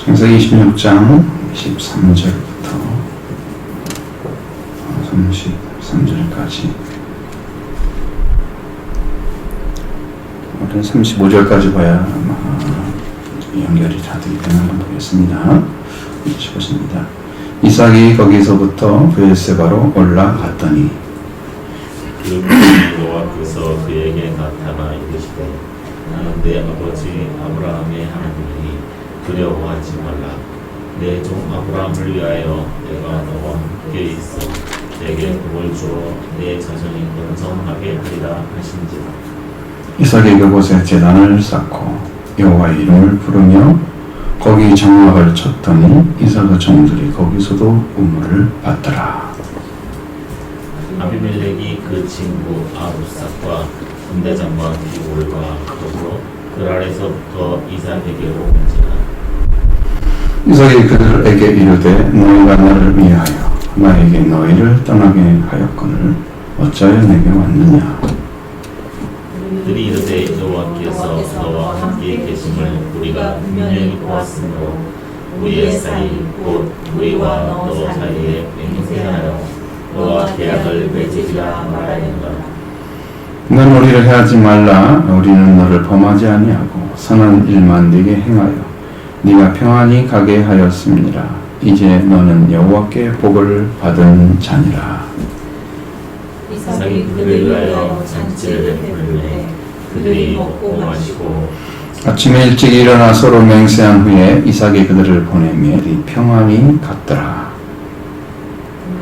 창세기 26장 13절부터 33절까지 우리는 35절까지 봐야 아마 연결이 다 되기 때문에 한번 보겠습니다. 보십니다. 이삭이 거기서부터 브엘세바로 올라갔더니 여호와께서 그에게 나타나 이르시되 나는 내 아버지 아브라함의 하나님이니 두려워하지 말라. 내 종 아브라함을 위하여 내가 너와 함께 있어 내게 복을 주어 내 자손이 번성하게 하리라 하신지라. 이삭이 그곳에 제단을 쌓고 여호와의 이름을 부르며 거기 장막을 쳤더니 이삭의 종들이 거기서도 우물을 받더라. 아비멜렉이 그 친구 아룹삭과 군대장과 기골과 더불어 그 아래서부터 이삭에게로 온지라. 이삭이 그들에게 이르되 너희가 나를 위하여 나에게 너희를 떠나게 하였거늘 어찌하여 내게 왔느냐. 그들이 이르되 여호와께서 너와 함께 계심을 우리가 분명히 보았으므로 우리의 사이 곧 우리와 너 사이에 맹세하여 너와 계약을 맺으리라 말하였노라. 넌 우리를 해하지 말라. 우리는 너를 범하지 아니하고 선한 일만 네게 행하여 네가 평안히 가게 하였음이니라. 이제 너는 여호와께 복을 받은 자니라. 이삭이 그들을 위하여 잔치를 베풀매 그들이 먹고 마시고 아침에 일찍 일어나 서로 맹세한 후에 이삭이 그들을 보내며 평안히 갔더라.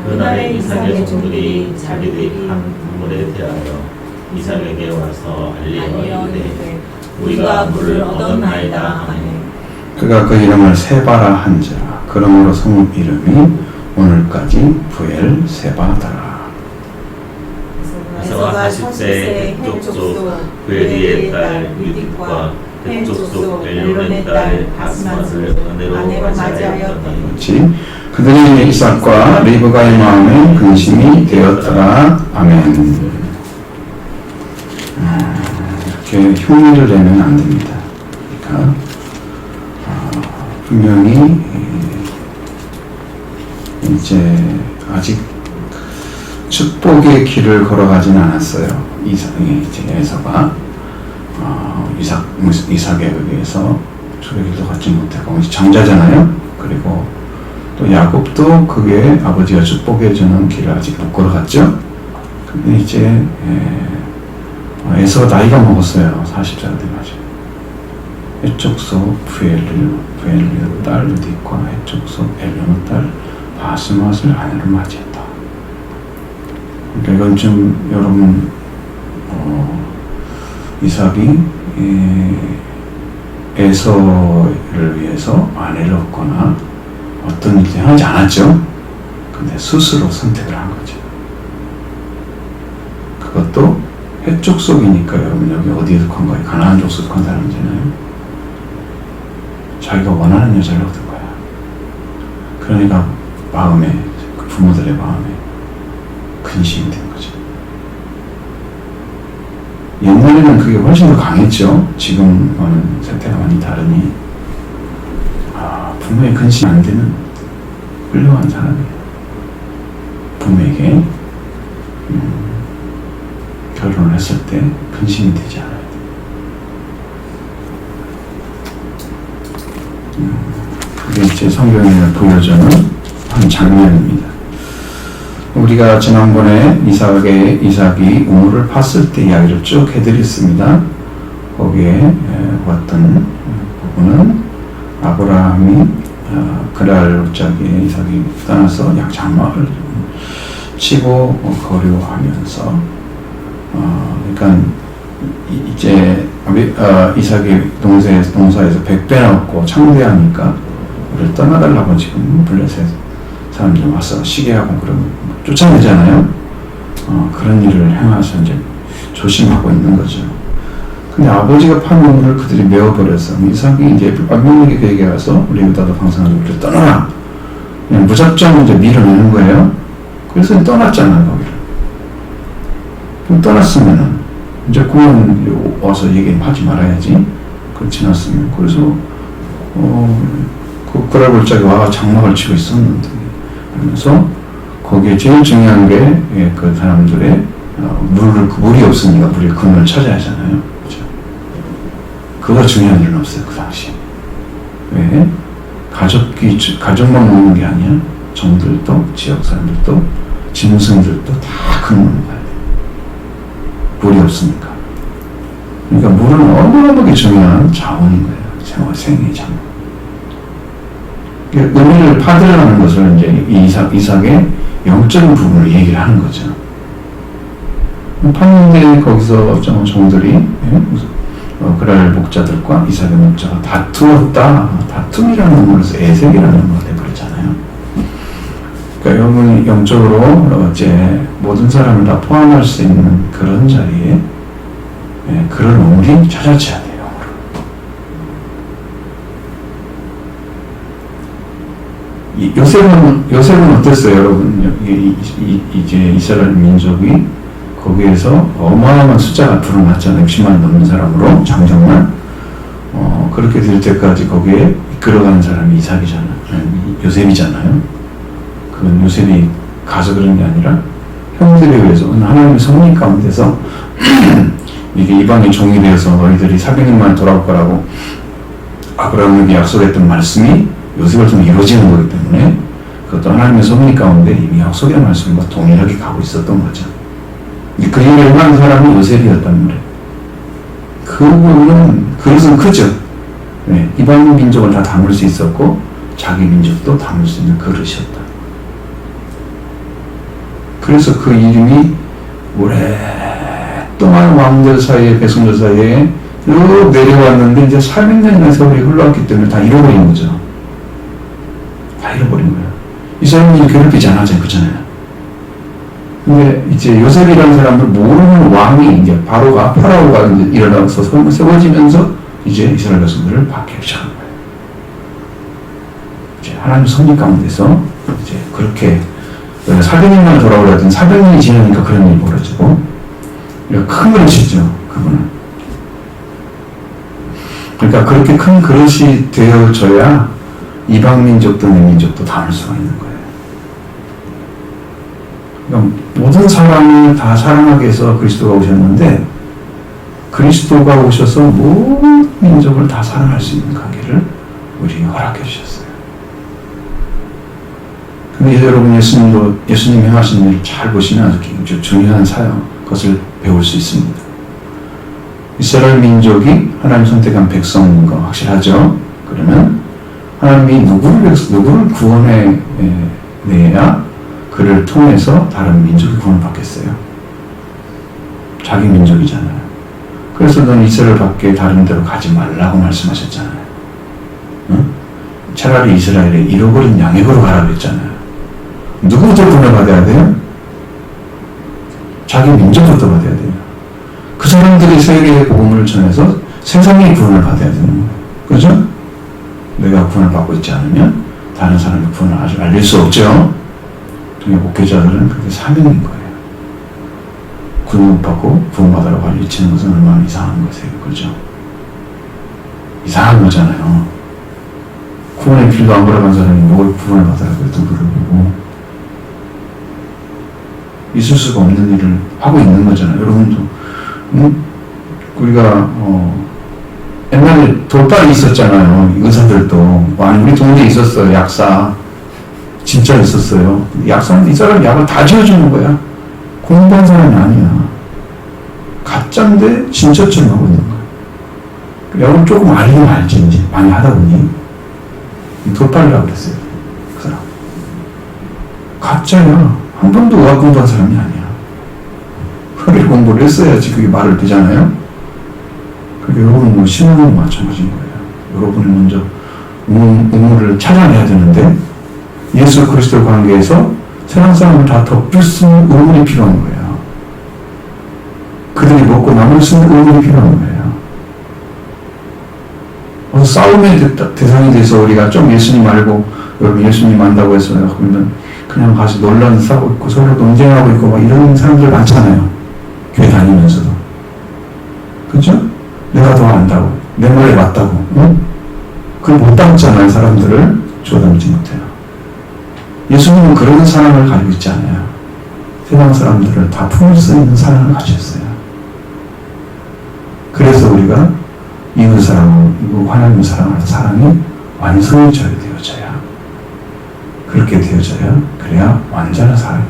그날에 이삭의 종들이 자기들이 한 우물에 대하여 이삭에게 와서 알리어 이르되 우리가 물을 얻었나이다 하니 그가 그 이름을 세바라 한지라. 그러므로 성 이름이 오늘까지 부엘세바더라. 에서가 40세 헷족속 베리의 딸 유딕과 헷족속 엘론의 딸 바스맛을 은혜로 맞이하였더니 그렇지. 그들이 이삭과 리브가의 마음에 근심이 되었더라. 아멘. 이렇게 흉내를 내면 안 됩니다. 그러니까 분명히 이제 아직 축복의 길을 걸어가진 않았어요. 이삭이 이제 에서가 이삭에 의해서 축복의 길도 갖지 못하고 장자잖아요. 그리고 또 야곱도 그게 아버지가 축복해주는 길을 아직 못 걸어갔죠. 근데 이제 에서 나이가 먹었어요. 40살 돼가지고. 헷족속 부엘리의 딸 유딕과 헷족속 엘론의 딸 바스맛을 아내로 맞이했다. 그러니까 이건 좀 여러분 이삭이 에서를 위해서 아내를 얻거나 어떤 일도 하지 않았죠. 근데 스스로 선택을 한 거죠. 그것도 헷족속이니까 여러분 여기 어디에 속한 거예요? 가나안족 속한 사람이잖아요. 자기가 원하는 여자를 얻은 거야. 그러니까 마음에 그 부모들의 마음에 근심이 된 거죠. 옛날에는 그게 훨씬 더 강했죠. 지금과는 상태가 많이 다르니 부모의 근심 안 되는 훌륭한 사람이에요. 부모에게 결혼을 했을 때 근심이 되지 않아요. 그게 이제 성경에 보여주는 한 장면입니다. 우리가 지난번에 이삭이 우물을 팠을 때 이야기를 쭉 해드렸습니다. 거기에 왔던 부분은 아브라함이 그랄 옷자기에 이삭이 떠나서 장막을 치고 거류하면서 그러니까 이제 이삭이 동사에서 100배나 얻고 창대하니까 우리를 떠나달라고 지금 블레셋 사람들이 와서 시기하고 그러면 쫓아내잖아요. 그런 일을 행하셔서 이제 조심하고 있는 거죠. 근데 아버지가 판 우물을 그들이 메워버려서 이삭이 이제 아비멜렉이 그에게 와서 우리 유다도 방송하고 우리를 떠나라. 그냥 무작정 이제 밀어내는 거예요. 그래서 떠났잖아요, 거기를. 그럼 떠났으면은 이제 그건 와서 얘기하지 말아야지. 그렇지 않았으면. 그래서 그럴 골짜기 와가 장막을 치고 있었는데 하면서 거기에 제일 중요한 게 그 사람들의 물이 없으니까 물의 근원을 찾아야 하잖아요. 그죠? 그거 중요한 일은 없어요. 그 당시. 왜? 가족만 먹는 게 아니야. 정들도, 지역 사람들도, 짐승들도 다 근원을 가야 돼. 물이 없으니까. 그러니까 물은 어마어마하게 중요한 자원인 거예요. 생의 자원. 은혜를 받으라는 것을 이제 이삭의 영적인 부분을 얘기를 하는 거죠. 봤는데 거기서 정들이 그랄 목자들과 이삭의 목자가 다투었다. 다툼이라는 것에서 애색이라는 걸 해버렸잖아요. 그러니까 여러분이 영적으로 이제 모든 사람을 다 포함할 수 있는 그런 자리에 그런 우물이 찾아져야 돼요. 요셉은 어땠어요, 여러분? 이제 이스라엘 민족이 거기에서 어마어마한 숫자가 불어났잖아요. 60만 넘는 사람으로 장정만 그렇게 될 때까지 거기에 이끌어가는 사람이 이삭이잖아요. 요셉이잖아요. 그건 요셉이 가서 그런 게 아니라 형들에 의해서 하나님의 섭리 가운데서 이게 이방의 종이 되어서 너희들이 400년만에 돌아올 거라고 아브라함에게 약속했던 말씀이 요셉을 통해 이루어지는 거기 때문에 그것도 하나님의 섭리 가운데 이미 약속의 말씀과 동일하게 가고 있었던 거죠. 그 일을 행한 사람이 요셉이었단 말이에요. 그것은 크죠. 네, 이방 민족을 다 담을 수 있었고 자기 민족도 담을 수 있는 그릇이었다. 그래서 그 이름이 오랫동안 왕들 사이에 백성들 사이에 쭉 내려왔는데 이제 400년이나 세월이 흘러왔기 때문에 다 잃어버린 거죠. 다 잃어버린 거예요. 이스라엘이 괴롭히지 않았잖아요. 그잖아요. 근데 이제 요셉이라는 사람을 모르는 왕이 이제 파라오가 이제 일어나서 세워지면서 이제 이스라엘 백성들을 박해하기 시작한 거예요. 이제 하나님 섭리 가운데서 이제 그렇게 400년만 돌아오려 했더니 400년이 지나니까 그런 일이 벌어지고 큰 그릇이죠. 그분은. 그러니까 그렇게 큰 그릇이 되어져야 이방 민족도 내 민족도 담을 수가 있는 거예요. 그러니까 모든 사람을 다 사랑하게 해서 그리스도가 오셨는데 그리스도가 오셔서 모든 민족을 다 사랑할 수 있는 관계를 우리에게 허락해 주셨어요. 근데 여러분 예수님이 행하신 일을 잘 보시면 아주 중요한 사역 그것을 배울 수 있습니다. 이스라엘 민족이 하나님 선택한 백성인 거 확실하죠? 그러면 하나님이 누구를 구원해 내야 그를 통해서 다른 민족이 구원받겠어요. 자기 민족이잖아요. 그래서 넌 이스라엘 밖에 다른 데로 가지 말라고 말씀하셨잖아요. 응? 차라리 이스라엘에 잃어버린 양에게로 가라고 했잖아요. 누구부터 구원받아야 돼요? 자기 민족부터 받아야 돼요. 그 사람들이 세계의 복음을 전해서 세상의 구원을 받아야 되는 거예요. 그죠? 내가 구원을 받고 있지 않으면 다른 사람의 구원을 아직 알릴 수 없죠. 목회자들은 그게 사명인 거예요. 구원 못 받고 구원받으라고 가르치는 것은 얼마나 이상한 것이에요. 그죠? 이상한 거잖아요. 구원의 필도 안 걸어간 사람이 뭘 구원을 받으라고 해도 그러고 있을 수가 없는 일을 하고 있는 거잖아요. 여러분도 우리가 옛날에 돌발이 있었잖아요. 의사들도 우리 동네에 있었어요. 약사 진짜 있었어요. 약사는 이 사람 약을 다 지어주는 거야. 공부한 사람이 아니야. 가짜인데 진짜처럼 하고 있는 거야. 약을 조금 알면 알지 이제 많이 하다 보니 돌발이라고 그랬어요. 그 사람 가짜야. 한 번도 의학 공부한 사람이 아니야. 의학 공부를 했어야지 그게 말을 되잖아요. 그러니까 여러분은 신앙은 마찬가지인 거예요. 여러분이 먼저 우물을 찾아내야 되는데 예수 그리스도 관계에서 세상 사람을 다 덮을 수 있는 우물이 필요한 거예요. 그들이 먹고 남을 수 있는 우물이 필요한 거예요. 싸움의 대상이 돼서 우리가 좀 예수님 알고 여러분 예수님 안다고 해서 그러면 그냥 가서 논란 싸우고 있고 서로 논쟁하고 있고 막 이런 사람들 많잖아요. 교회 다니면서도. 그죠? 내가 더 안다고. 내 말이 맞다고. 응? 그걸 못 담잖아요. 사람들을 주워 담지 못해요. 예수님은 그런 사랑을 가지고 있지 않아요. 세상 사람들을 다 품을 수 있는 사랑을 가졌어요. 그래서 우리가 이웃 사랑을, 하나님 사랑하는 사랑이 완성해져야 되어져야, 그렇게 되어져야, 그래야 완전한 사랑인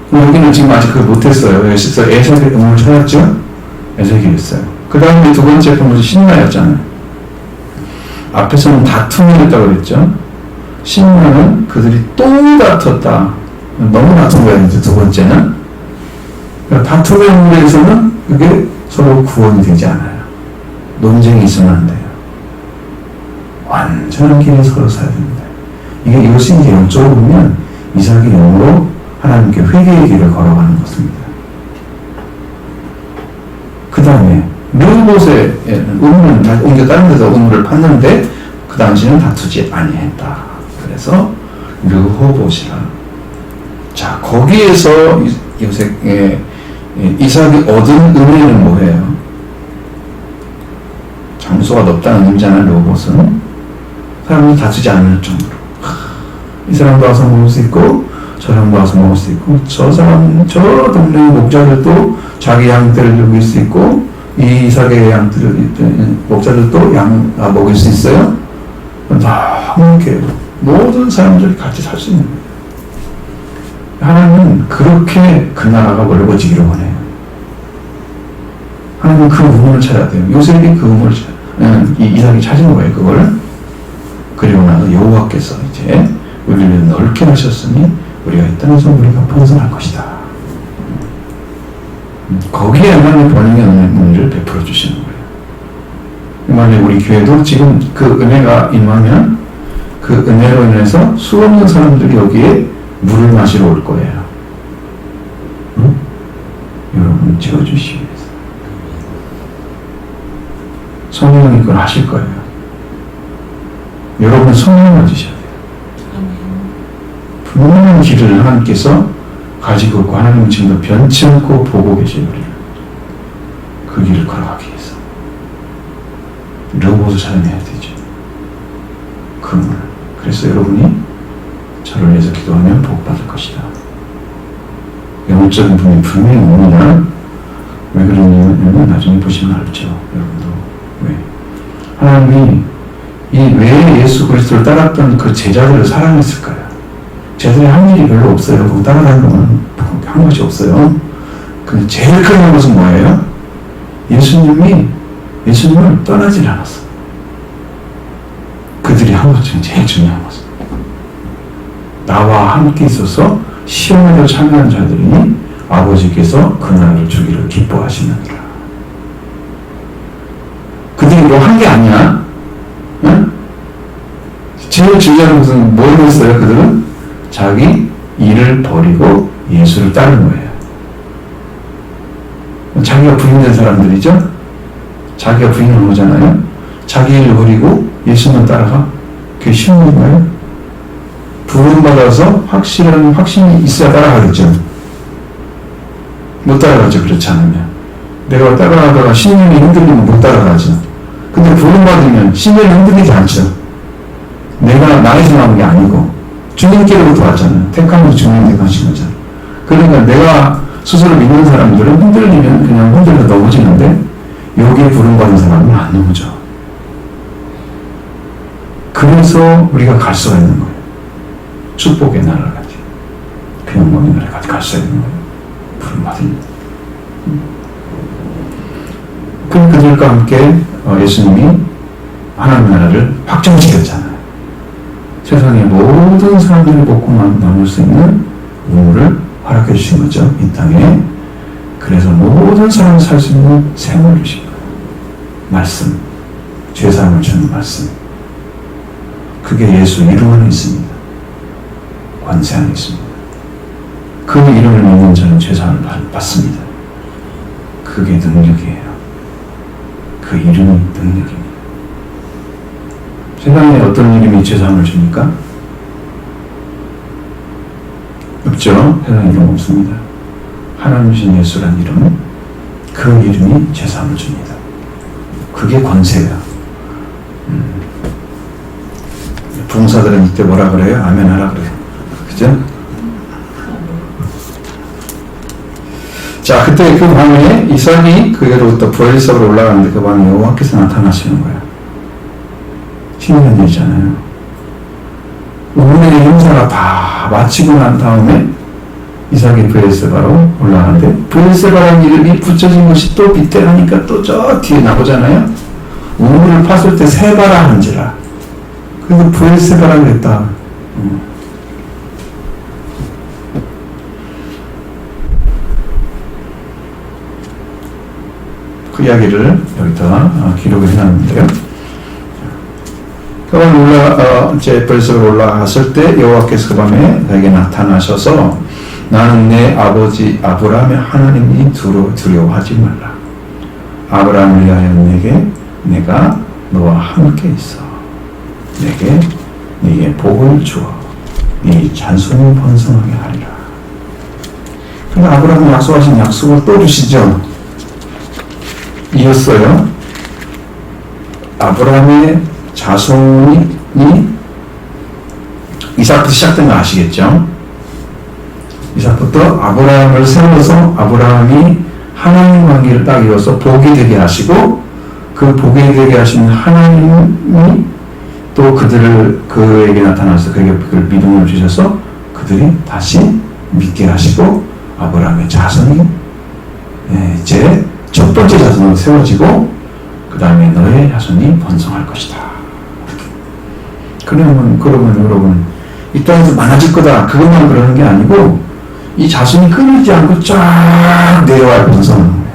거예요. 여기는 지금 아직 그걸 못했어요. 그래서 에서의 음을 찾았죠? 에서에게 했어요. 그 다음에 두 번째 본문은 신라였잖아요. 앞에서는 다툼이었다고 그랬죠? 신라는 그들이 또 다퉜다. 너무 다툰 거예요, 이제 두 번째는. 그러니까 다툼의 문제에서는 그게 서로 구원이 되지 않아요. 논쟁이 있으면 안 돼요. 완전한 길에 서로 서야 됩니다. 이게 이것이 이제 영적으로 보면 이삭이 영으로 하나님께 회개의 길을 걸어가는 것입니다. 그 다음에 르호봇의 우물은 다 옮겨 다른 데서 우물을 팠는데 그 당시는 다투지 아니했다. 그래서 르호봇이라. 자, 거기에서 이삭이 얻은 은혜는 뭐예요? 장소가 높다는 의미잖아요. 르호봇은 사람들이 다투지 않을 정도로 이 사람도 와서 먹을 수 있고 저 사람도 와서 먹을 수 있고 저 사람 저 동네 목자들도 자기 양떼를 죽일 수 있고 이 이삭의 양들을 목자들도 양 먹일 수 있어요. 너무 이렇게 모든 사람들이 같이 살 수 있는 거예요. 하나님은 그렇게 그 나라가 넓어지기를 원해요. 하나님은 그 우물을 찾아야 돼요. 요셉이 그 우물을 이삭이 찾은 거예요. 그걸. 그리고 나서 여호와께서 이제 우리를 넓게 하셨으니 우리가 이 땅에서 우리가 번성할 것이다. 거기에 하나님의 번영의 은혜를 베풀어 주시는 거예요. 만약에 우리 교회도 지금 그 은혜가 임하면 그 은혜로 인해서 수없는 사람들이 여기에 물을 마시러 올 거예요. 응? 여러분 채워주시기 위해서. 성령이 그걸 하실 거예요. 여러분 성령을 가지셔야 돼요. 분명한 길을 하나님께서 가지고 있고 하나님은 지금도 변치 않고 보고 계세요. 우리를. 그 길을 걸어가기 위해서. 르호봇을 찾아내야 되죠. 그물. 그래서 여러분이 저를 위해서 기도하면 복받을 것이다. 영적인 분이 분명히 옵니다. 왜 그러냐면 나중에 보시면 알죠. 여러분도. 왜? 하나님이 왜 예수 그리스도를 따랐던 그 제자들을 사랑했을까요? 제자들이 한 일이 별로 없어요. 그거 따라다니는 건 한 것이 없어요. 근데 제일 큰 것은 뭐예요? 예수님을 떠나질 않았어. 그들이 한 것 중에 제일 중요한 것은 나와 함께 있어서 시험에도 참여한 자들이니 아버지께서 그 나라를 주기를 기뻐하시느니라. 그들이 뭐 한 게 아니야. 응? 제일 중요한 것은 뭘 했어요? 그들은 자기 일을 버리고 예수를 따른 거예요. 자기가 부인된 사람들이죠? 자기가 부인한 거잖아요? 자기 일을 버리고 예수만 따라가? 그게 쉬운 건가요? 부름받아서 확신이 있어야 따라가겠죠. 못 따라가죠. 그렇지 않으면. 내가 따라가다가 신념이 흔들리면 못 따라가죠. 근데 부름받으면 신념이 흔들리지 않죠. 내가 나에서 나온 게 아니고 주님께로부터 왔잖아요. 택함으로 주님께 가신 거잖아요. 그러니까 내가 스스로 믿는 사람들은 흔들리면 그냥 흔들려 넘어지는데 여기에 부름받은 사람은 안 넘어져. 그래서 우리가 갈 수가 있는 거예요. 축복의 나라까지. 그 영광의 나라까지 갈 수 있는 거예요. 부름받은. 그들과 함께 예수님이 하나님 나라를 확정시켰잖아요. 세상의 모든 사람들이 먹고 나눌 수 있는 우물을 허락해 주신 거죠. 이 땅에. 그래서 모든 사람이 살 수 있는 생을 주신 거예요. 말씀. 죄사함을 주는 말씀. 그게 예수 이름 안에 있습니다. 관세 안에 있습니다. 그 이름을 믿는 자는 죄사함을 받습니다. 그게 능력이에요. 그 이름이 능력입니다. 세상에 어떤 이름이 죄사함을 줍니까? 없죠. 세상에 이름 없습니다. 하나님 신 예수란 이름은 그 이름이 죄사함을 줍니다. 그게 권세예요. 종사들은 이때 뭐라 그래요? 아멘 하라 그래요. 그죠? 자, 그때 그 밤에 이삭이 그게로부터 브엘세바로 올라가는데 그 밤에 여호와께서 나타나시는 거야. 신기한 일이잖아요. 오늘의 행사가 다 마치고 난 다음에 이삭이 브엘세바로 올라가는데 브엘세바라는 이름이 붙여진 것이 또 빗대하니까 또 저 뒤에 나오잖아요. 우물을 팠을 때 세바라 한지라. 그래서 브엘세바라 그랬다. 그 이야기를 여기다가 기록을 해놨는데요. 그 밤에 이제 브엘세바로 올라갔을 때 여호와께서 그 밤에 내게 나타나셔서 나는 내 아버지 아브라함의 하나님이 두려워하지 말라. 아브라함을 위하여 내가 너와 함께 있어. 네게 복을 주어 네 잔손을 번성하게 하리라. 근데 아브라함이 약속하신 약속을 또 주시죠. 이었어요. 아브라함의 자손이 이삭부터 시작된 거 아시겠죠? 이삭부터 아브라함을 세워서 아브라함이 하나님 관계를 딱 이어서 복이 되게 하시고 그 복이 되게 하신 하나님이 또 그에게 나타나서 그에게 그 믿음을 주셔서 그들이 다시 믿게 하시고 아브라함의 자손이 이제 첫 번째 자손으로 세워지고 그 다음에 너의 자손이 번성할 것이다. 그러면 여러분 이 땅에서 많아질 거다 그것만 그러는 게 아니고 이 자손이 끊이지 않고 쫙 내려와야 번성하는 거예요.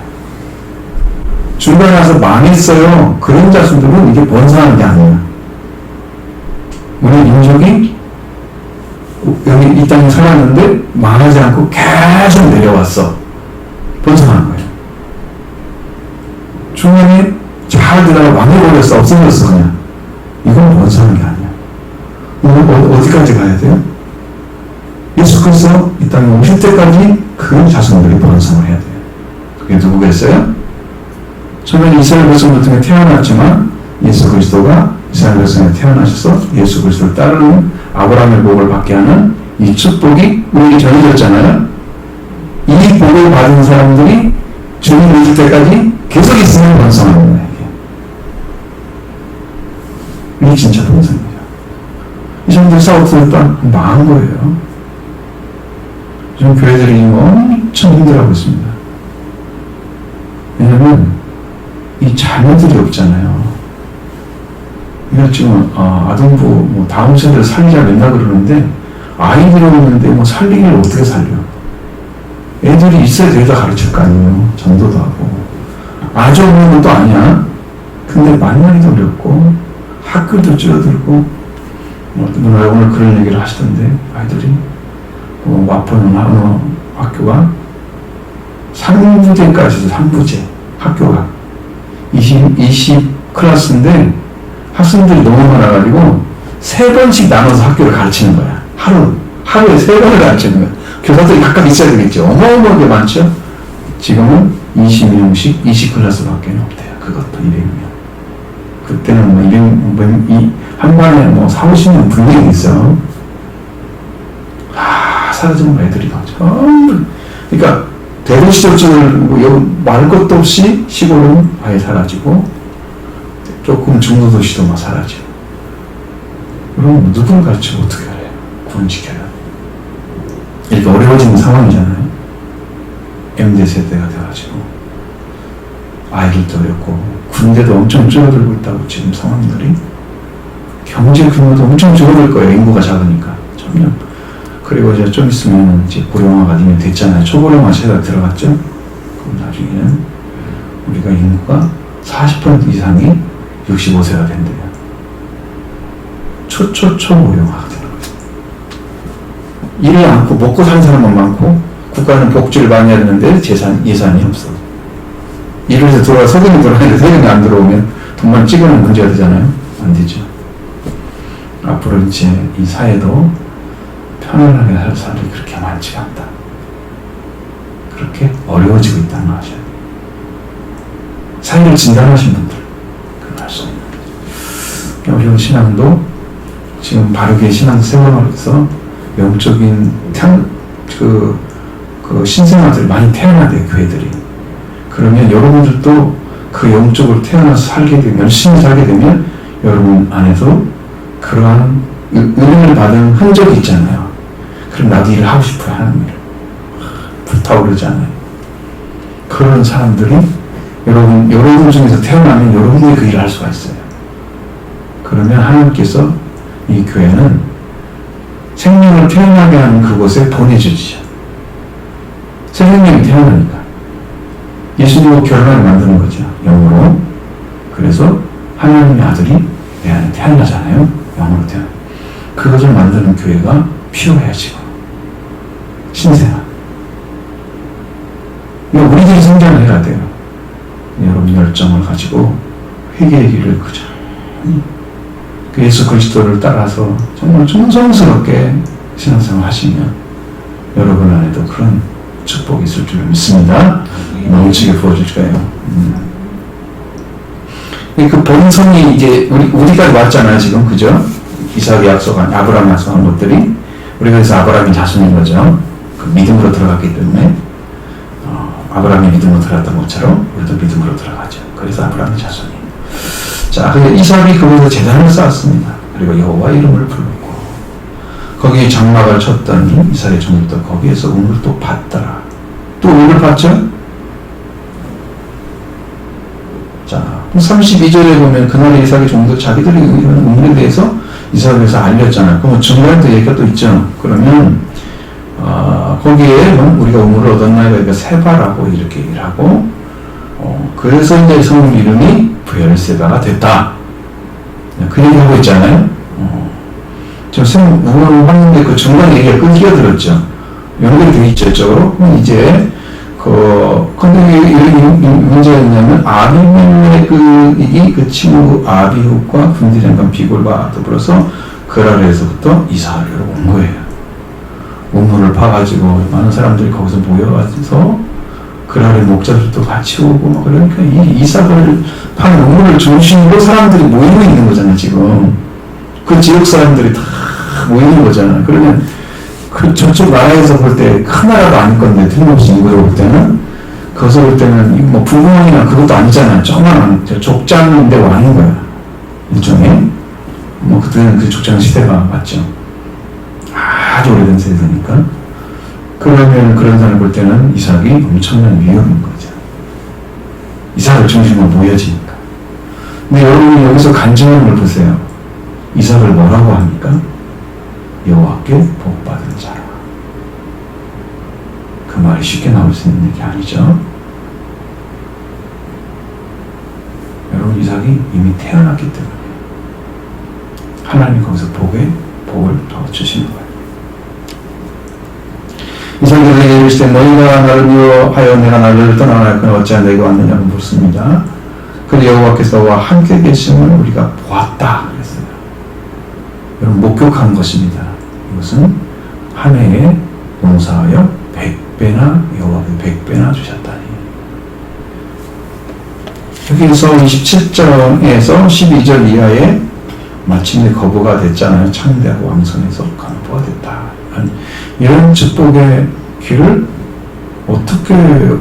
중간에 와서 망했어요. 그런 자손들은 이게 번성하는 게 아니에요. 우리 민족이 여기 이 땅에 살았는데 망하지 않고 계속 내려왔어. 번성하는 거예요. 중간에 잘 되다가 망해버렸어. 없어졌어 그냥. 이건 번성하는 게 아니야. 오늘 어디까지 가야 돼요? 예수 그리스도 이 땅에 오실 때까지 그 자손들이 번성을 해야 돼요. 그게 누구겠어요? 처음에 이스라엘 백성을 통해 태어났지만 예수 그리스도가 이스라엘 백성에 태어나셔서 예수 그리스도를 따르는 아브라함의 복을 받게 하는 이 축복이 우리에게 전해졌잖아요. 이 복을 받은 사람들이 주님 오실 때까지 계속 있으면 번성하는 거예요. 이게 진짜 번성이에요. 이 사람들이 싸웠으니까 망한 거예요. 지금 교회들이 엄청 힘들어하고 있습니다. 왜냐면 이 자녀들이 없잖아요. 이거 지금 아동부 다음 세대를 살리자 맨날 그러는데 아이들이 없는데 살리기를 어떻게 살려? 애들이 있어야 되다 가르칠 거 아니에요. 전도도 하고 아주 없는 것도 아니야. 근데 만나기도 어렵고 학교도 줄어들고 누나 오늘 그런 얘기를 하시던데 아이들이 마포는 어느 학교가 3부제까지 3부제 학교가 20 클래스인데 학생들이 너무 많아가지고 3번씩 나눠서 학교를 가르치는 거야. 하루에 3번을 가르치는 거야. 교사들이 각각 있어야 되겠죠. 어마어마하게 많죠. 지금은 20명씩 20클래스밖에 없대요. 그것도 200명. 그때는 한 반에 4-50명 분명히 있어. 사라지는 애들이 전부. 그러니까 대도시 접촉을 말 것도 없이 시골은 아예 사라지고 조금 중도도시도 막 사라지고. 그럼 누굴 가르치고 어떻게 해요? 구원시켜요. 이렇게 어려워지는 상황이잖아요. MZ 세대가 돼가지고 아이들도 어렵고 군대도 엄청 줄어들고 있다고 지금 상황들이. 경제 규모도 엄청 줄어들 거예요. 인구가 작으니까 점점. 그리고 이제 좀 있으면 이제 고령화가 이미 됐잖아요. 초고령화 세대가 들어갔죠. 그럼 나중에는 우리가 인구가 40% 이상이 65세가 된대요. 초고령화가 되는 거예요. 일을 않고 먹고 사는 사람만 많고 국가는 복지를 많이 해야 되는데 예산이 없어. 일을 해서 세금이 들어가는데 세금이 안 들어오면 돈만 찍으면 문제가 되잖아요. 안 되죠. 앞으로 이제 이 사회도 편안하게 살 사람들이 그렇게 많지가 않다. 그렇게 어려워지고 있다는 거 아셔야 돼요. 사회를 진단하신 분들 그걸 알 수 있는 거죠. 우리 신앙도 지금 바르게 신앙 세워서 영적인 그 신생아들이 많이 태어나대요, 교회들이. 그러면 여러분들도 그 영적으로 태어나서 살게 되면, 열심히 살게 되면 여러분 안에서 그러한 은혜를 받은 흔적이 있잖아요. 그럼 나도 일을 하고 싶어요, 하나님 일. 불타오르잖아요. 그런 사람들이 여러분 중에서 태어나면 여러분이 그 일을 할 수가 있어요. 그러면 하나님께서 이 교회는 생명을 태어나게 하는 그곳에 보내주시죠. 새 생명이 태어나니까. 예수님과 결혼을 만드는 거죠, 영으로. 그래서 하나님의 아들이 내 안에 태어나잖아요, 영으로 태어나. 그것을 만드는 교회가 필요해요, 지금. 신생아. 우리들이 성장을 해야 돼요. 여러분 열정을 가지고 회개의 길을 꾸준히 예수 그리스도를 따라서 정말 정성스럽게 신앙생활 하시면 여러분 안에도 그런 축복이 있을 줄 믿습니다. 넘치게 부어줄 거예요. 그 본성이 이제 우리까지 왔잖아요, 지금. 그죠? 이삭이 약속한, 아브라함 약속한 것들이 우리가 그래서 아브라함의 자손인 거죠. 그 믿음으로 들어갔기 때문에 아브라함이 믿음으로 들어갔던 것처럼 우리도 믿음으로 들어가죠. 그래서 아브라함의 자손이. 자, 그래서 이삭이 그곳에 제단을 쌓았습니다. 그리고 여호와 이름을 부르고 거기에 장막을 쳤더니 이삭의 종들도 거기에서 우물 또 봤더라. 또 우물 봤죠? 자, 32절에 보면 그날의 이삭의 종들 자기들이 이런 우물에 대해서 이삭에 대해서 알렸잖아요. 그럼 중간에도 얘기가 또 있죠. 그러면 거기에 우리가 우물을 얻었나요? 그러니까 세바라고 이렇게 얘기를 하고 그래서 이제 성문 이름이 브엘세바가 됐다. 그 얘기하고 있잖아요. 지금 우물을 봤는데 그 중간 얘기가 끊겨들었죠. 연결이 되어 있죠, 이쪽으로. 그럼 이제 근데 이런 문제가 있냐면 아비멜렉이 그 친구 아비후과 군대장관 비골과 더불어서 그랄에서부터 이삭을 온 거예요. 우물을 파가지고 많은 사람들이 거기서 모여가지고 그날의 목자들도 같이 오고 막 그러니까 이 이삭을 파는 우물을 중심으로 사람들이 모이고 있는 거잖아요, 지금. 그 지역 사람들이 다 모이는 거잖아요. 그러면 그 저쪽 나라에서 볼 때 큰 나라도 아닐 건데 틀림없이 이거로 볼 때는 거기서 볼 때는 뭐 부모님이나 그것도 아니잖아요. 조그만 족장인데 왕인 거야. 일종의 뭐 그때는 그 족장 시대가 맞죠. 아주 오래된 세대니까. 그러면 그런 사람을 볼 때는 이삭이 엄청난 위험인 거죠. 이삭을 중심으로 모여지니까. 근데 여러분이 여기서 간증을 보세요. 이삭을 뭐라고 합니까? 여호와께 복받은 자라. 그 말이 쉽게 나올 수 있는 얘기 아니죠. 여러분 이삭이 이미 태어났기 때문에 하나님이 거기서 복을 더 주시는 거예요. 이삭이 그에게 이르시되 너희가 나를 미워하여 내가 나를 떠나갈거니 어찌하여 내게 왔느냐고 묻습니다. 그런데 여호와께서 너와 함께 계심을 우리가 보았다 그랬어요. 여러분 목격한 것입니다. 이것은 한 해에 용사하여 100배나 여호와께서 100배나 주셨다니. 여기서 27절에서 12절 이하에 마침내 거부가 됐잖아요. 창대하고 왕성해서 강포가 됐다. 이런 축복의 길을 어떻게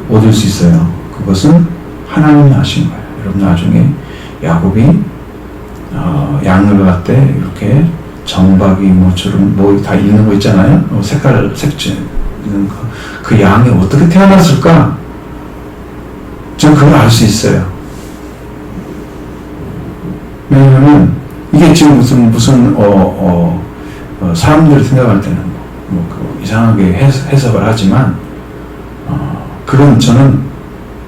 얻을 수 있어요? 그것은 하나님이 하신 거예요. 여러분 나중에 야곱이 양을 갖대 이렇게 정박이 뭐처럼 뭐 다 있는 거 있잖아요. 색채 있는 거. 그 양이 어떻게 태어났을까? 저는 그걸 알 수 있어요. 왜냐하면 이게 지금 무슨 사람들이 생각할 때는 이상하게 해석을 하지만 그건 저는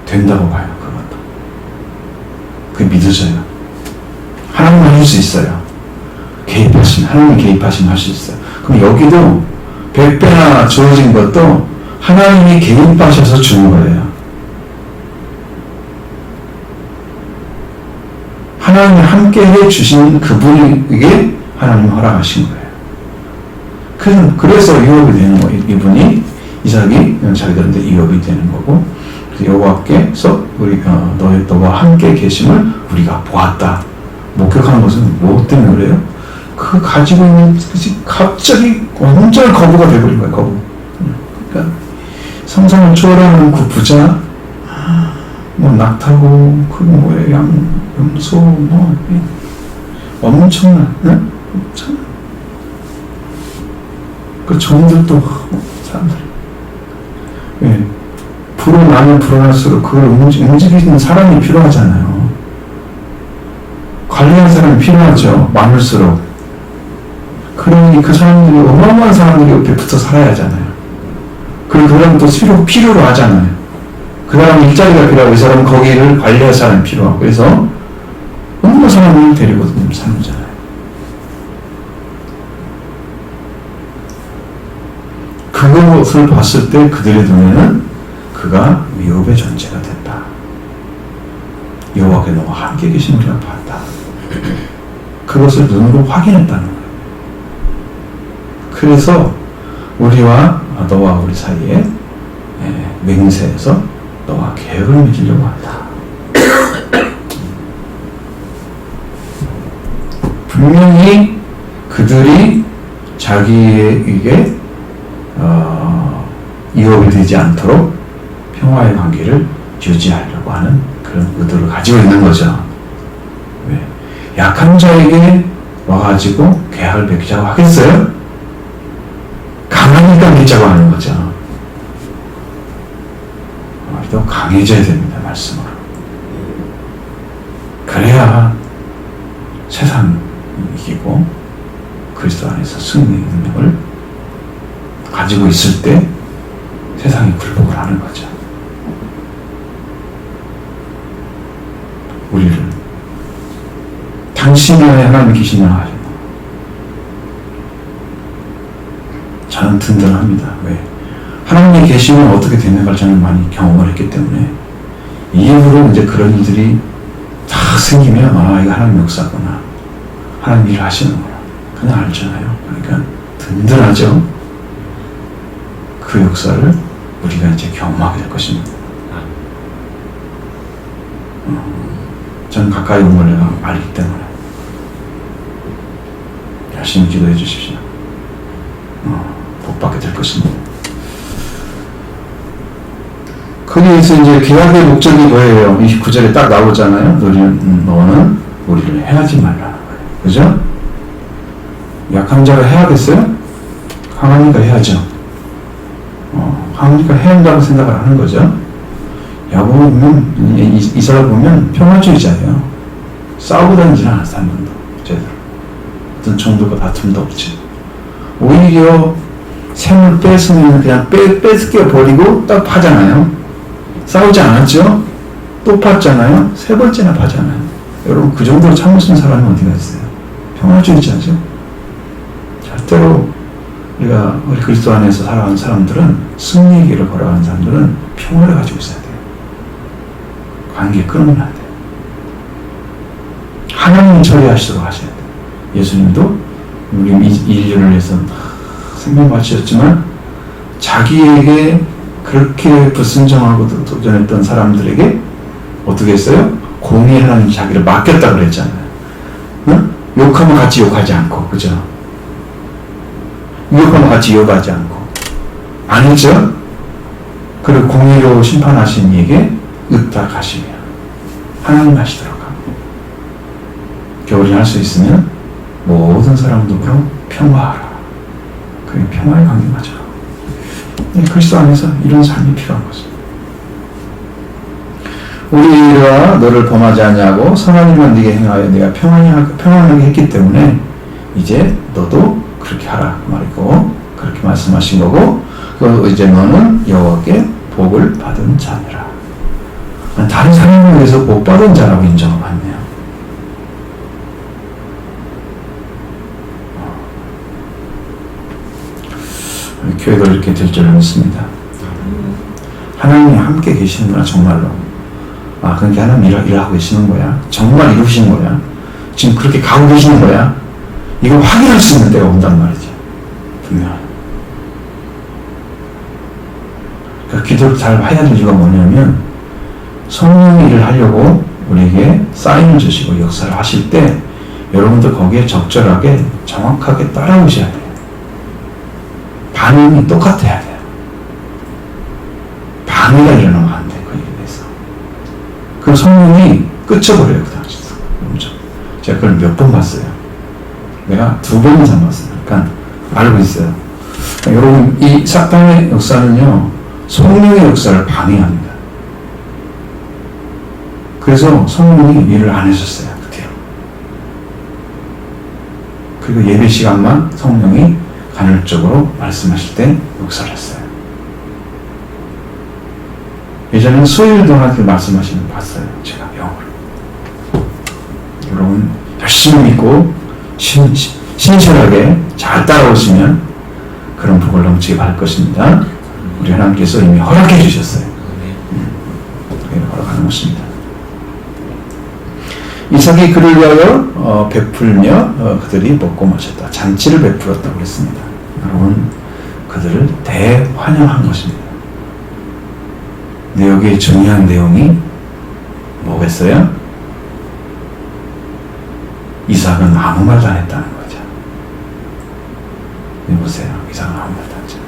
된다고 봐요. 그것도 그게 믿어져요. 하나님 하실 수 있어요. 하나님 개입하시면 할 수 있어요. 그럼 여기도 100배나 주어진 것도 하나님이 개입하셔서 주는 거예요. 하나님이 함께 해주신 그분에게 하나님이 허락하신 거예요. 그래서 유업이 되는 거예요. 이분이 이삭이 자기들한테 유업이 되는 거고, 여호와께서 너와 함께 계심을 우리가 보았다. 목격하는 것은 무엇 때문에 그래요? 그 그 가지고 있는 것이 갑자기 완전 거부가 돼버린 거예요. 거부. 그러니까 상상을 초월하는 그 부자, 뭐 낙타고 그 뭐에 염소 뭐 엄청난, 응? 엄청난. 그 종들도 사람들. 예. 불어나면 불어날수록 그걸 움직이는 사람이 필요하잖아요. 관리하는 사람이 필요하죠. 많을수록. 그러니 그 사람들이 어마어마한 사람들이 옆에 붙어 살아야 하잖아요. 그리고 그 사람은 또 필요로 하잖아요. 그 사람은 일자리가 필요하고 이 사람은 거기를 관리할 사람이 필요하고 그래서 어느 사람을 데리고 사는 거잖아요. 그것을 봤을 때 그들의 눈에는 그가 위협의 존재가 됐다. 여호와께 너와 함께 계신 우리가 봤다. 그것을 눈으로 확인했다는 거예요. 그래서 우리와 너와 우리 사이에 맹세해서 너와 계획을 맺으려고 한다. 분명히 그들이 자기에게 위협이 되지 않도록 평화의 관계를 유지하려고 하는 그런 의도를 가지고 있는 거죠. 왜? 약한 자에게 와가지고 계약을 맺자고 하겠어요? 강하니까 맺자고 하는 거죠. 우리도 강해져야 됩니다. 말씀으로. 그래야 세상 이기고 그리스도 안에서 승리의 능력을 가지고 있을 때 세상이 굴복을 하는 거죠. 우리를 당신이 안에 하나님 계시냐 하죠. 저는 든든합니다. 왜? 하나님이 계시면 어떻게 되는가를 저는 많이 경험을 했기 때문에 이후로 이제 그런 일들이 다 생기면 이거 하나님 역사구나. 하나님 일을 하시는구나. 그냥 알잖아요. 그러니까 든든하죠. 그 역사를 우리가 이제 경험하게 될 것입니다. 저는 가까이 온 걸 내가 알기 때문에 열심히 기도해 주십시오. 복 받게 될 것입니다. 거기에서 이제 계약의 목적이 뭐예요? 29절에 딱 나오잖아요. 너는 우리를 해하지 말라는 거예요. 그죠? 약한 자가 해야겠어요? 강하니까 해야죠. 강하니까 해야 한다고 생각을 하는 거죠. 야곱을 보면, 이삭을 보면 평화주의자예요. 싸우고 다니지는 않았어, 한 번도. 제대로. 어떤 정도가 다툼도 없지. 오히려 샘을 뺏으면 그냥 뺏겨 버리고 딱 파잖아요. 싸우지 않았죠? 또 팠잖아요? 세 번째나 파잖아요. 여러분, 그 정도로 참을 수 있는 사람이 어디가 있어요? 평화주의자죠. 절대로 우리 그리스도 안에서 살아가는 사람들은, 승리의 길을 걸어가는 사람들은 평화를 가지고 있어야 돼요. 관계 끊으면 안 돼요. 하나님이 처리하시도록 하셔야 돼요. 예수님도 우리 인류를 위해서 생명 바치셨지만 자기에게 그렇게 불순종하고 도전했던 사람들에게 어떻게 했어요? 공의 하나님 자기를 맡겼다 그랬잖아요. 응? 욕하면 같이 욕하지 않고, 그죠? 욕하면 같이 욕하지 않고. 안 했죠? 그리고 공의로 심판하신 이에게 의탁하시며 하나님 하시도록 하고. 겨울이 할 수 있으면 모든 사람들로 평화하라. 그게 평화의 관계 맞아. 그리스도 안에서 이런 삶이 필요한 거죠. 우리가 너를 범하지 아니하고 선한 일만 네게 행하여 네가 평안하게 했기 때문에 이제 너도 그렇게 하라 그 말이고, 그렇게 말씀하신 거고, 이제 너는 여호와께 복을 받은 자니라. 다른 사람을 위해서 복 받은 자라고 인정을 받네요. 교회가 이렇게 될 줄 믿습니다. 하나님이 함께 계시는구나, 정말로. 그러니까 하나님 일하고 계시는 거야. 정말 이루시는 거야. 지금 그렇게 가고 계시는 거야. 이걸 확인할 수 있는 때가 온단 말이죠. 분명히. 그러니까 기도를 잘 해야 될 이유가 뭐냐면, 성령의 일을 하려고 우리에게 사인을 주시고 역사를 하실 때 여러분도 거기에 적절하게 정확하게 따라오셔야 돼요. 반응이 똑같아야 돼요. 방해가 일어나면 안 돼, 그 일에 대해서. 그럼 성령이 끝쳐버려요, 그 당시에서. 제가 그걸 몇 번 봤어요. 내가 2번 이상 봤어요. 그러니까 알고 있어요. 그러니까 여러분, 이 사탄의 역사는요, 성령의 역사를 방해합니다. 그래서 성령이 일을 안 해줬어요, 그때요. 그리고 예배 시간만 성령이 간헐적으로 말씀하실 때 역사를 했어요. 예전에는 수요일 동안 그렇게 말씀하시는 거 봤어요, 제가 영어로. 여러분, 열심히 믿고 신실하게 잘 따라오시면 그런 복을 넘치게 받을 것입니다. 우리 하나님께서 이미 허락해 주셨어요. 허락하는 것입니다. 이삭이 그를 위하여 베풀며 그들이 먹고 마셨다. 잔치를 베풀었다고 했습니다. 여러분, 그들을 대환영한 것입니다. 근데 여기에 중요한 내용이 뭐겠어요? 이삭은 아무 말도 안 했다는 거죠. 보세요. 이삭은 아무 말도 안 했죠.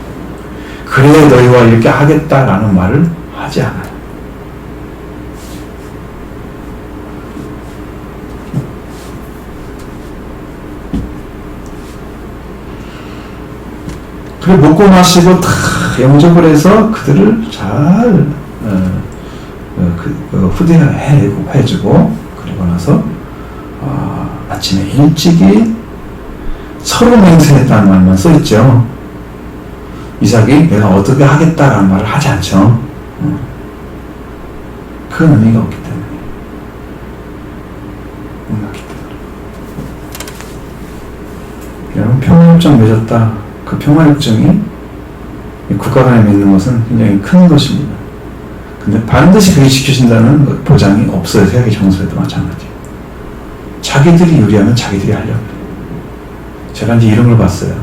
그래 너희와 이렇게 하겠다라는 말을 하지 않아요. 그리고 먹고 마시고 다 영접을 해서 그들을 잘 후대해주고 그리고 나서 아침에 일찍이 서로 맹세했다는 말만 써있죠. 이삭이 내가 어떻게 하겠다라는 말을 하지 않죠. 그 의미가 없기 때문에. 여러분, 평화협정 맺었다. 그 평화협정이 국가 간에 맺는 것은 굉장히 큰 것입니다. 근데 반드시 그게 지켜진다는 보장이 없어요. 세계 정서에도 마찬가지. 자기들이 유리하면 자기들이 하려고 해요. 제가 이제 이런 걸 봤어요.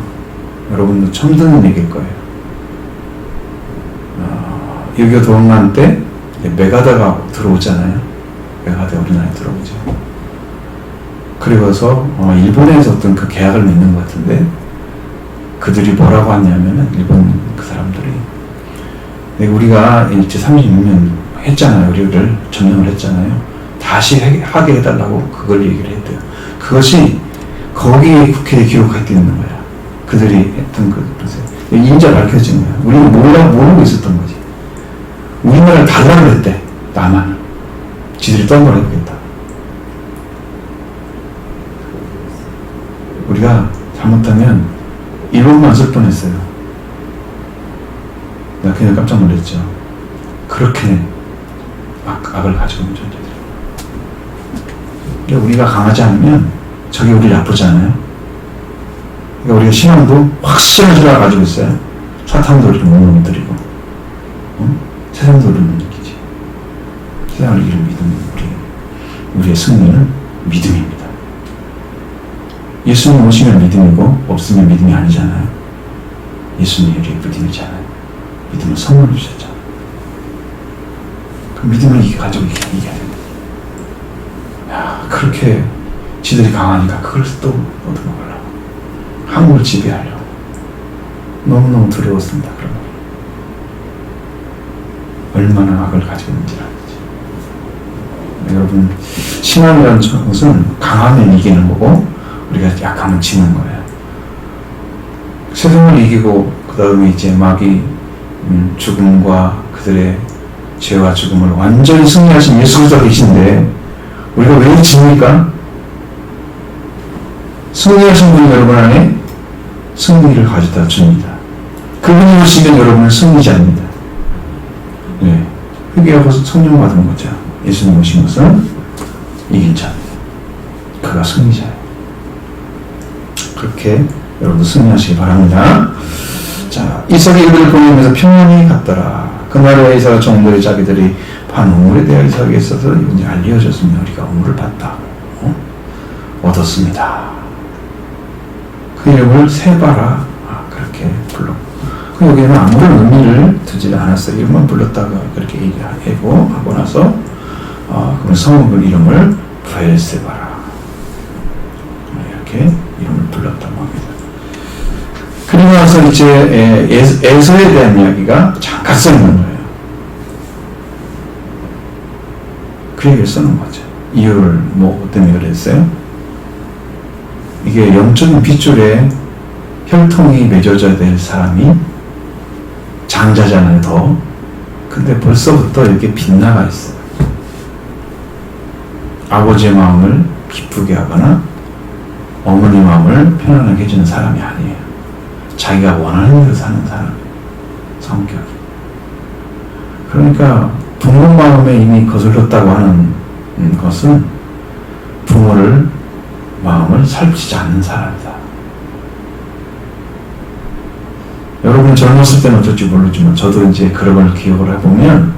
여러분도 처음 듣는 얘기일 거예요. 6.25 동란 때 메가다가 들어오잖아요. 메가다 우리나라에 들어오죠. 그리고서 일본에서 어떤 그 계약을 맺는 것 같은데 그들이 뭐라고 하냐면은 일본 그 사람들이 우리가 일제 36년 했잖아요. 우리를 점령을 했잖아요. 다시 하게 해달라고 그걸 얘기를 했대요. 그것이 거기에 국회에 기록해 있는 거야. 그들이 했던 그것에 인자 밝혀진 거야. 우리는 모르고 있었던 거지. 우리나라를 달라고 했대. 남한을. 지들이 딴 걸 해보겠다. 우리가 잘못하면 일본만 쓸 뻔했어요. 내가 그냥 깜짝 놀랐죠. 그렇게 막 악을 가지고 있는 존재들. 그러니까 우리가 강하지 않으면 저게 우리 나쁘지 않아요? 그러니까 우리가 신앙도 확실한 신앙을 가지고 있어요. 사탄도 우리를 못 넘어뜨리고, 세상도 우리를 못 이기지. 세상을 이기는 믿음, 우리의 승리는 믿음입니다. 예수님 오시면 믿음이고 없으면 믿음이 아니잖아요. 예수님이 우리의 믿음이잖아요. 믿음은 선물을 주셨잖아요. 그 믿음을 가지고 이겨야 됩니다. 야, 그렇게 지들이 강하니까 그걸 또 얻어먹으려고 한국을 지배하려고 너무너무 두려웠습니다. 그런 거 얼마나 악을 가지고 있는지 알지. 여러분, 신앙이라는 것은 강하면 이기는 거고 우리가 약하면 지는 거예요. 세상을 이기고 그 다음에 이제 마귀 죽음과 그들의 죄와 죽음을 완전히 승리하신 예수 그리스도가 계신데 우리가 왜 집니까? 승리하신 분이 여러분 안에 승리를 가져다 줍니다. 그분이 오시면 여러분은 승리자입니다. 네. 회개하고 성령 받은 거죠. 예수님 오신 것은 이긴 자입니다. 그가 승리자예요. 그렇게 여러분도 승리하시기 바랍니다. 자, 이삭이 이들을 보내면서 평안히 갔더라. 그날에 이삭의 종들이 자기들이 판 우물에 대하여 이삭에 있어서 이제 알려졌으면 우리가 우물을 봤다. 얻었습니다. 그 이름을 세바라 그렇게 불렀고 그 여기에는 아무런 의미를 두지 않았어요. 이름만 불렀다가 그렇게 얘기하고 하고 나서 그럼 성읍 이름을 브엘세바라 이제 에서에 대한 이야기가 잠깐 써 있는 거예요. 그 얘기를 쓰는 거죠. 이유를 뭐 때문에 그랬어요? 이게 영적인 빗줄에 혈통이 맺어져야 될 사람이 장자잖아요, 더. 근데 벌써부터 이렇게 빗나가 있어요. 아버지의 마음을 기쁘게 하거나 어머니 마음을 편안하게 해주는 사람이 아니에요. 자기가 원하는 대로 사는 사람, 성격이. 그러니까 부모 마음에 이미 거슬렸다고 하는 것은 부모를 마음을 살피지 않는 사람이다. 여러분 젊었을 때는 어쩔지 모르지만 저도 이제 그런 걸 기억을 해보면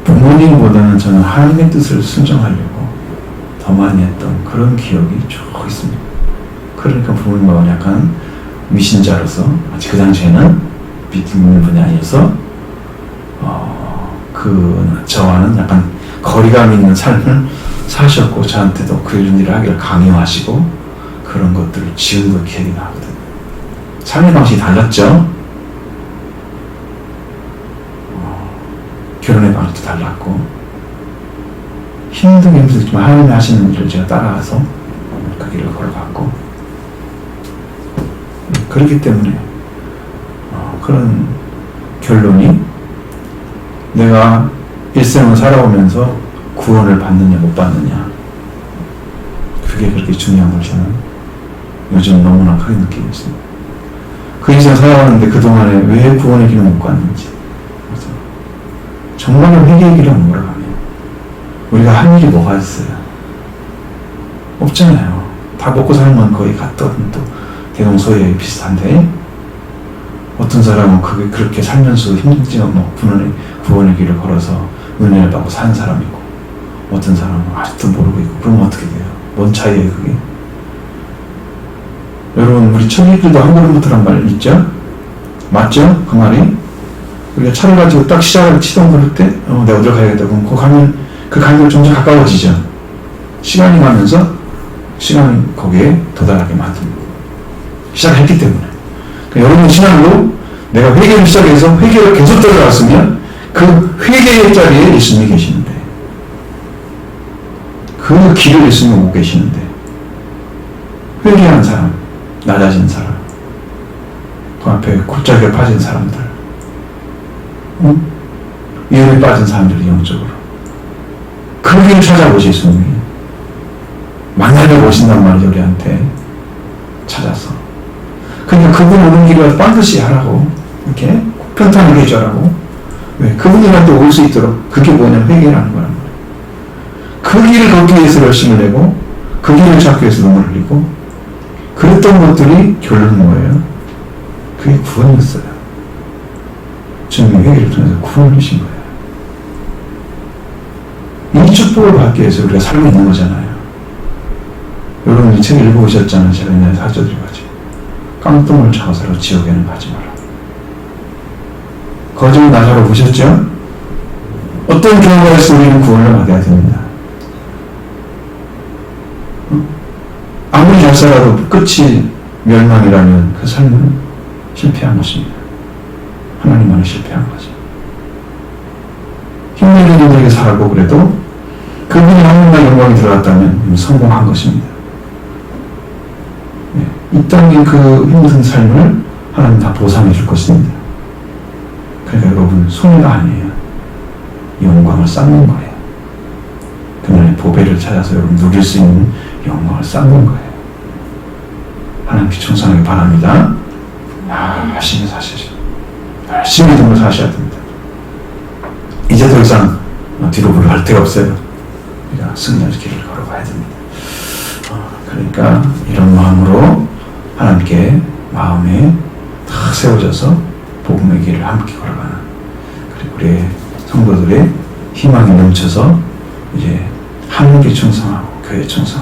부모님보다는 저는 하나님의 뜻을 순종하려고 더 많이 했던 그런 기억이 쭉 있습니다. 그러니까 부모님하고는 약간 미신자로서 그 당시에는 믿는 분이 아니어서 저와는 약간 거리감 있는 삶을 사셨고 저한테도 그런 일을 하기를 강요하시고 그런 것들을 지금도 기억이 나거든요. 삶의 방식이 달랐죠. 결혼의 방식도 달랐고 힘들지만 하나님이 하시는 일을 제가 따라가서 그 길을 걸어갔고 그렇기 때문에 그런 결론이 내가 일생을 살아오면서 구원을 받느냐 못 받느냐 그게 그렇게 중요한 걸 저는 요즘 너무나 크게 느끼고 있습니다. 그 인생 살아왔는데 그동안에 왜 구원의 길을 못 갔는지 정말로 회개의 길을 못 걸어가면 우리가 한 일이 뭐가 있어요? 없잖아요. 다 먹고 살면 거의 같던 또 대동소이하게 비슷한데 어떤 사람은 그렇게 살면서 힘들지 않고 구원의 길을 걸어서 은혜를 받고 사는 사람이고 어떤 사람은 아직도 모르고 있고 그러면 어떻게 돼요? 뭔 차이예요 그게? 여러분 우리 천리길도 한 걸음부터란 말 있죠? 맞죠? 그 말이? 우리가 차를 가지고 딱 시동 걸을 때 내가 어디로 가야겠다 그럼 그 가는 길 점점 가까워지죠. 시간이 가면서 시간이 거기에 도달하게 만듭니다. 시작했기 때문에. 그러니까 여러분 신앙으로 내가 회개를 시작해서 회개를 계속 들어갔으면 그 회개의 자리에 예수님이 계시는데 그 길을 예수님이 오고 계시는데 회개하는 사람, 낮아진 사람 그 앞에 골짜기에 빠진 사람들 위험에 빠진 사람들이 영적으로 그 길을 찾아오시 예수님이 만나려고 오신단 말이죠. 우리한테 찾아서 그러니까 그분 오는 길을 반드시 하라고 이렇게 평탄하게 해줘라고 왜? 그분들한테 올 수 있도록 그게 뭐냐면 회개라는 거란 말이에요. 그 길을 걷기 위해서 열심을 내고 그 길을 찾기 위해서 눈물을 흘리고 그랬던 것들이 결론은 뭐예요? 그게 구원이었어요. 주님이 회개를 통해서 구원을 주신 거예요. 이 축복을 받기 위해서 우리가 살고 있는 거잖아요. 여러분 이 책 읽어보셨잖아요. 제가 옛날에 사줘드려가지고 깡통을 차고서로 지옥에는 가지 마라. 거짓말 나사로 보셨죠? 어떤 경우가 있어 우리는 구원을 받아야 됩니다. 아무리 잘 살아도 끝이 멸망이라면 그 삶은 실패한 것입니다. 하나님만은 실패한 거죠. 힘들게 힘들게 살고 그래도 그분이 하나님의 영광이 들어갔다면 성공한 것입니다. 네. 이 땅의 그 힘든 삶을 하나님 다 보상해 줄 것입니다. 그러니까 여러분 손해가 아니에요. 영광을 쌓는 거예요. 그날의 보배를 찾아서 여러분 누릴 수 있는 영광을 쌓는 거예요. 하나님께 충성하기 바랍니다. 열심히 사시죠. 열심히 정말 사셔야 됩니다. 이제 더 이상 뒤로 물러갈 데가 없어요. 우리가 승리의 길을 걸어가야 됩니다. 그러니까 이런 마음으로 하나님께 마음에 다 세워져서 복음의 길을 함께 걸어가는 그리고 우리의 성도들의 희망이 넘쳐서 이제 하나님께 충성하고 교회에 충성하고